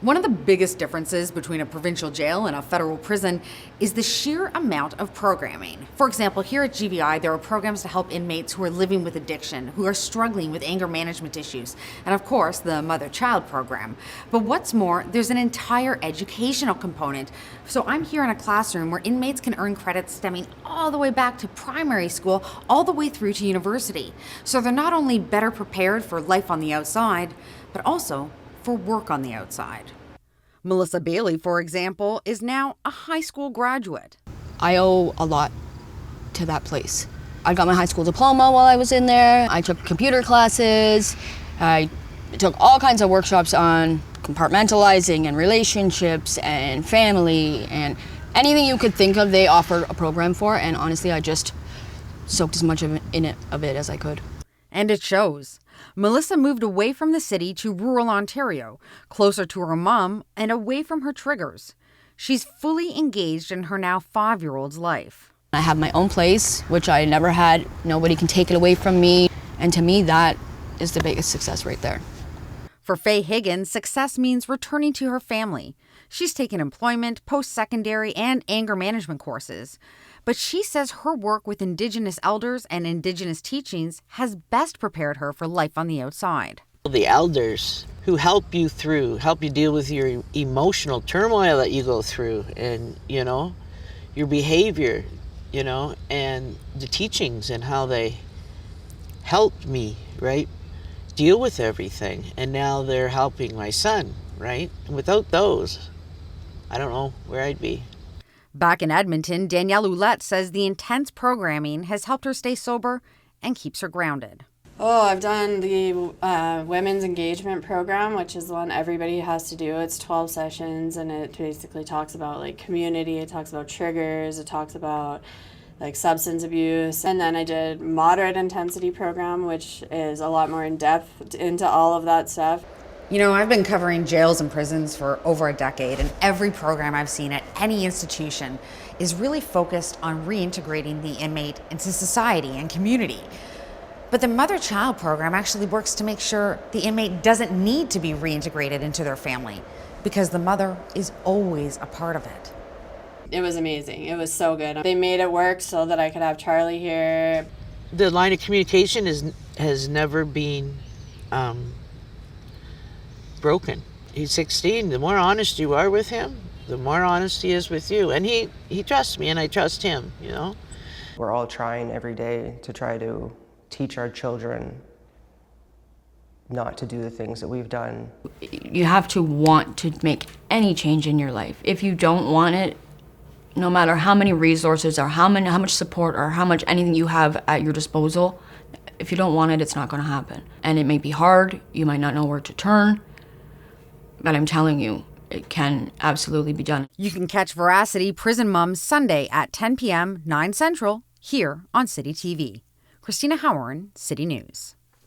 One of the biggest differences between a provincial jail and a federal prison is the sheer amount of programming. For example, here at GVI, there are programs to help inmates who are living with addiction, who are struggling with anger management issues, and of course, the mother-child program. But what's more, there's an entire educational component. So I'm here in a classroom where inmates can earn credits stemming all the way back to primary school, all the way through to university. So they're not only better prepared for life on the outside, but also for work on the outside. Melissa Bailey, for example, is now a high school graduate. I owe a lot to that place. I got my high school diploma while I was in there. I took computer classes. I took all kinds of workshops on compartmentalizing and relationships and family and anything you could think of, they offered a program for. And honestly, I just soaked as much of it as I could. And it shows. Melissa moved away from the city to rural Ontario, closer to her mom and away from her triggers. She's fully engaged in her now 5-year-old's life. I have my own place, which I never had. Nobody can take it away from me. And to me, that is the biggest success right there. For Faye Higgins, success means returning to her family. She's taken employment, post-secondary, and anger management courses. But she says her work with Indigenous elders and Indigenous teachings has best prepared her for life on the outside. The elders who help you deal with your emotional turmoil that you go through and, your behavior, and the teachings and how they helped me, right, deal with everything. And now they're helping my son, right? And without those, I don't know where I'd be. Back in Edmonton, Danielle Ouellette says the intense programming has helped her stay sober and keeps her grounded. Oh, I've done the women's engagement program, which is the one everybody has to do. It's 12 sessions, and it basically talks about community, it talks about triggers, it talks about substance abuse. And then I did moderate intensity program, which is a lot more in depth into all of that stuff. I've been covering jails and prisons for over a decade, and every program I've seen at any institution is really focused on reintegrating the inmate into society and community. But the mother-child program actually works to make sure the inmate doesn't need to be reintegrated into their family because the mother is always a part of it. It was amazing. It was so good. They made it work so that I could have Charlie here. The line of communication has never been broken. He's 16. The more honest you are with him, the more honest he is with you. And he trusts me and I trust him, We're all trying every day to try to teach our children not to do the things that we've done. You have to want to make any change in your life. If you don't want it, no matter how many resources or how much support or how much anything you have at your disposal, if you don't want it, it's not going to happen. And it may be hard, you might not know where to turn, but I'm telling you, it can absolutely be done. You can catch VeraCity Prison Mums Sunday at 10 p.m., 9 Central, here on City TV. Cristina Howorun, City News.